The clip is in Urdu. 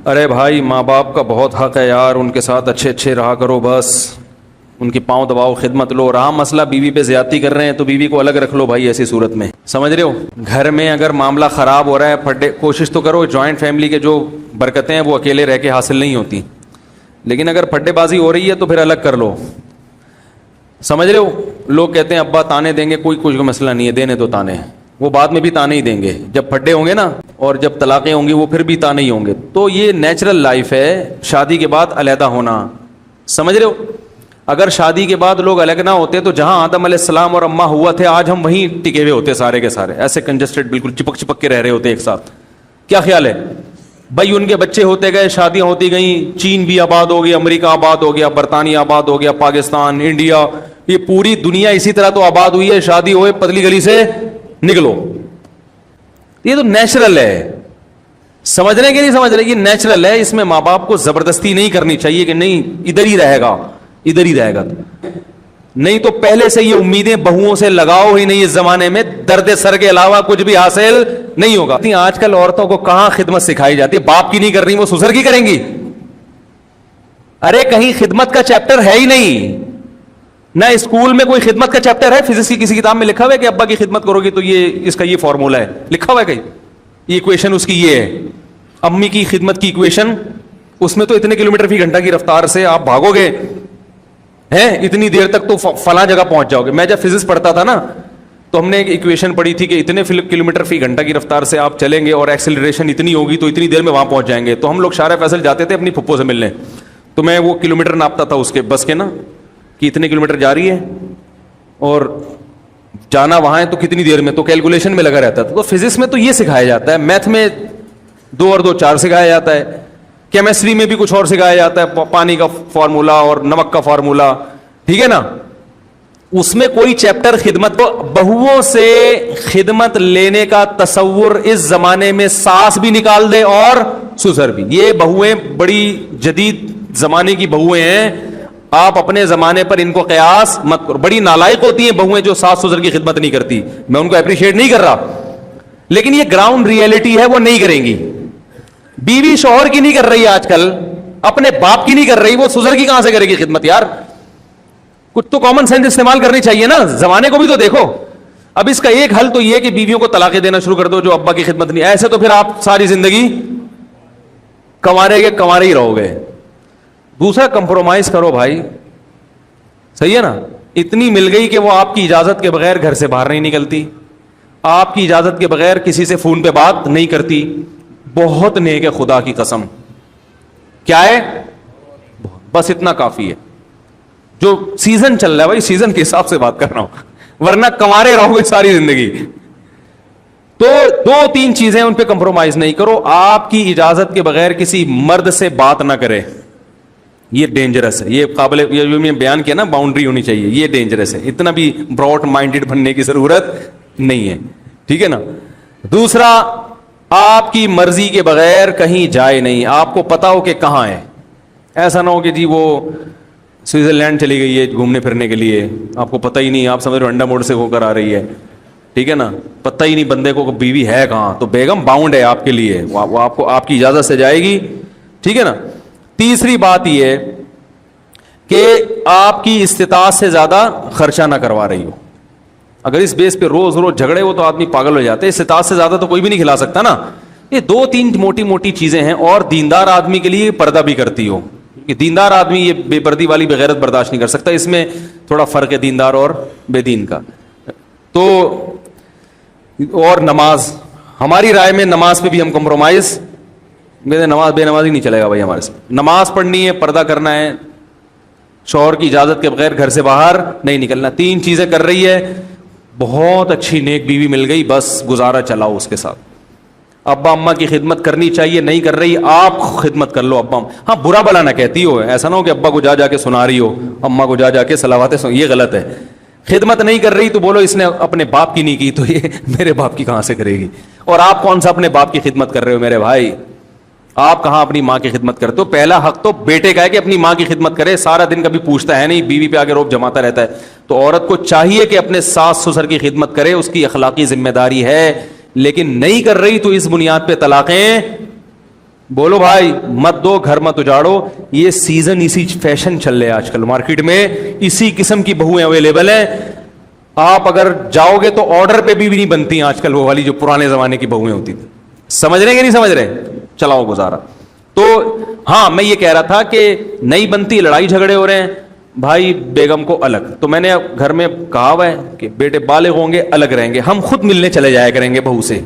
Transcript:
ارے بھائی ماں باپ کا بہت حق ہے یار, ان کے ساتھ اچھے اچھے رہا کرو, بس ان کی پاؤں دباؤ, خدمت لو. رہا مسئلہ بیوی پہ زیادتی کر رہے ہیں تو بیوی کو الگ رکھ لو بھائی ایسی صورت میں, سمجھ رہے ہو. گھر میں اگر معاملہ خراب ہو رہا ہے, پھڈے کوشش تو کرو, جوائنٹ فیملی کے جو برکتیں ہیں وہ اکیلے رہ کے حاصل نہیں ہوتی, لیکن اگر پھڈے بازی ہو رہی ہے تو پھر الگ کر لو, سمجھ رہے ہو. لوگ کہتے ہیں ابا تانے دیں گے, کوئی کچھ مسئلہ نہیں ہے, دینے تو تانے, وہ بعد میں بھی تانے ہی دیں گے. جب پھڈے ہوں گے نا اور جب طلاقیں ہوں گی وہ پھر بھی تانے ہی ہوں گے. تو یہ نیچرل لائف ہے شادی کے بعد علیحدہ ہونا, سمجھ رہے ہو. اگر شادی کے بعد لوگ الگ نہ ہوتے تو جہاں آدم علیہ السلام اور اماں ہوا تھے آج ہم وہیں ٹکے ہوئے ہوتے سارے کے سارے, ایسے کنجسٹڈ بالکل چپک چپک کے رہ رہے ہوتے ایک ساتھ. کیا خیال ہے بھائی؟ ان کے بچے ہوتے گئے, شادیاں ہوتی گئیں, چین بھی آباد ہو گیا, امریکہ آباد ہو گیا, برطانیہ آباد ہو گیا, پاکستان, انڈیا, یہ پوری دنیا اسی طرح تو آباد ہوئی ہے. شادی ہوئے پتلی گلی سے نکلو, یہ تو نیچرل ہے. سمجھ رہے کہ نہیں سمجھ رہے؟ یہ نیچرل ہے, اس میں ماں باپ کو زبردستی نہیں کرنی چاہیے کہ نہیں ادھر ہی رہے گا, ادھر ہی رہے گا. نہیں تو پہلے سے یہ امیدیں بہوؤں سے لگاؤ ہی نہیں, اس زمانے میں درد سر کے علاوہ کچھ بھی حاصل نہیں ہوگا. آج کل عورتوں کو کہاں خدمت سکھائی جاتی ہے؟ باپ کی نہیں کر رہی وہ سسر کی کریں گی. ارے کہیں خدمت کا چیپٹر ہے ہی نہیں, نہ اسکول میں کوئی خدمت کا چیپٹر ہے. فزکس کی کسی کتاب میں لکھا ہوا ہے کہ ابا کی خدمت کرو گی تو یہ اس کا یہ فارمولا ہے, لکھا ہوا ہے کہیں؟ یہ ایکویشن اس کی یہ ہے. امی کی خدمت کی ایکویشن, اس میں تو اتنے کلومیٹر فی گھنٹہ کی رفتار سے آپ بھاگو گے ہیں, اتنی دیر تک تو فلاں جگہ پہنچ جاؤ گے. میں جب فزکس پڑھتا تھا نا تو ہم نے ایک ایکویشن پڑھی تھی کہ اتنے کلومیٹر فی گھنٹہ کی رفتار سے آپ چلیں گے اور ایکسلریشن اتنی ہوگی تو اتنی دیر میں وہاں پہنچ جائیں گے. تو ہم لوگ شارع فیصل جاتے تھے اپنی پھپھو سے ملنے, تو میں وہ کلومیٹر ناپتا تھا اس کے بس کے نا, کہ اتنے کلومیٹر جا رہی ہے اور جانا وہاں ہے تو کتنی دیر میں, تو کیلکولیشن میں لگا رہتا تھا. تو فزکس میں تو یہ سکھایا جاتا ہے, میتھ میں 2 اور 2 4 سکھایا جاتا ہے, کیمسٹری میں بھی کچھ اور سکھایا جاتا ہے, پانی کا فارمولا اور نمک کا فارمولا, ٹھیک ہے نا. اس میں کوئی چیپٹر خدمت کو, بہوؤں سے خدمت لینے کا تصور اس زمانے میں ساس بھی نکال دے اور سسر بھی. یہ بہویں بڑی جدید زمانے کی بہویں ہیں, آپ اپنے زمانے پر ان کو قیاس مت کرو. بڑی نالائق ہوتی ہیں بہویں جو ساس سسر کی خدمت نہیں کرتی, میں ان کو اپریشیٹ نہیں کر رہا, لیکن یہ گراؤنڈ ریئلٹی ہے, وہ نہیں کریں گی. بیوی شوہر کی نہیں کر رہی آج کل, اپنے باپ کی نہیں کر رہی, وہ سسر کی کہاں سے کرے گی خدمت یار؟ کچھ تو کامن سینس استعمال کرنی چاہیے نا, زمانے کو بھی تو دیکھو. اب اس کا ایک حل تو یہ کہ بیویوں کو طلاقیں دینا شروع کر دو جو ابا کی خدمت نہیں, ایسے تو پھر آپ ساری زندگی کنوارے ہی رہو گے. دوسرا, کمپرومائز کرو بھائی, صحیح ہے نا. اتنی مل گئی کہ وہ آپ کی اجازت کے بغیر گھر سے باہر نہیں نکلتی, آپ کی اجازت کے بغیر کسی سے فون پہ بات نہیں کرتی. بہت نیک ہے خدا کی قسم. کیا ہے؟ بس اتنا کافی ہے. جو سیزن چل رہا ہے بھائی, سیزن کے حساب سے بات کر رہا ہوں, ورنہ کنوارے رہو گے ساری زندگی. تو 2-3 چیزیں ان پہ کمپرومائز نہیں کرو. آپ کی اجازت کے بغیر کسی مرد سے بات نہ کرے, یہ ڈینجرس ہے. یہ قابل, یہ میں بیان کیا نا, باؤنڈری ہونی چاہیے, یہ ڈینجرس ہے. اتنا بھی براڈ مائنڈڈ بننے کی ضرورت نہیں ہے, ٹھیک ہے نا. دوسرا, آپ کی مرضی کے بغیر کہیں جائے نہیں, آپ کو پتا ہو کہ کہاں ہے. ایسا نہ ہو کہ جی وہ سوئٹزرلینڈ چلی گئی ہے گھومنے پھرنے کے لیے, آپ کو پتہ ہی نہیں, آپ سمجھ رہے انڈا موڑ سے ہو کر آ رہی ہے, ٹھیک ہے نا. پتہ ہی نہیں بندے کو بیوی ہے کہاں, تو بیگم باؤنڈ ہے آپ کے لیے, وہ آپ کو آپ کی اجازت سے جائے گی, ٹھیک ہے نا. تیسری بات یہ ہے کہ آپ کی استطاعت سے زیادہ خرچہ نہ کروا رہی ہو. اگر اس بیس پہ روز روز جھگڑے ہو تو آدمی پاگل ہو جاتے. استطاعت سے زیادہ تو کوئی بھی نہیں کھلا سکتا نا. یہ 2-3 موٹی موٹی چیزیں ہیں. اور دیندار آدمی کے لیے پردہ بھی کرتی ہو, کہ دیندار آدمی یہ بے پردی والی بغیرت برداشت نہیں کر سکتا. اس میں تھوڑا فرق ہے دیندار اور بے دین کا. تو اور نماز, ہماری رائے میں نماز پہ بھی ہم کمپرومائز, نماز بے نمازی نہیں چلے گا بھائی ہمارے سے. نماز پڑھنی ہے, پردہ کرنا ہے, شوہر کی اجازت کے بغیر گھر سے باہر نہیں نکلنا. 3 چیزیں کر رہی ہے, بہت اچھی نیک بیوی مل گئی, بس گزارا چلاؤ اس کے ساتھ. ابا اماں کی خدمت کرنی چاہیے, نہیں کر رہی آپ خدمت کر لو. ابا ہاں برا بلا نہ کہتی ہو, ایسا نہ ہو کہ ابا کو جا کے سنا رہی ہو, اماں کو جا کے صلواتیں سن, یہ غلط ہے. خدمت نہیں کر رہی تو بولو اس نے اپنے باپ کی نہیں کی تو یہ میرے باپ کی کہاں سے کرے گی. اور آپ کون سا اپنے باپ کی خدمت کر رہے ہو میرے بھائی؟ آپ کہاں اپنی ماں کی خدمت کرتے ہو؟ پہلا حق تو بیٹے کا ہے کہ اپنی ماں کی خدمت کرے. سارا دن کبھی پوچھتا ہے نہیں, بیوی پہ آگے روب جماتا رہتا ہے. تو عورت کو چاہیے کہ اپنے ساس سسر کی خدمت کرے, اس کی اخلاقی ذمہ داری ہے. لیکن نہیں کر رہی تو اس بنیاد پہ طلاقیں بولو بھائی مت دو, گھر مت اجاڑو. یہ سیزن اسی فیشن چل رہے آج کل مارکیٹ میں, اسی قسم کی بہویں اویلیبل ہیں. آپ اگر جاؤ گے تو آرڈر پہ بھی نہیں بنتی آج کل وہ والی جو پرانے زمانے کی بہویں ہوتی تھی. سمجھ رہے کہ نہیں سمجھ رہے؟ چلاؤ گزارا. تو ہاں میں یہ کہہ رہا تھا کہ نہیں بنتی, لڑائی جھگڑے ہو رہے ہیں بھائی, بیگم کو الگ. تو میں نے گھر میں کہا ہوا ہے کہ بیٹے بالغ ہوں گے الگ رہیں گے, ہم خود ملنے چلے جایا کریں گے بہو سے.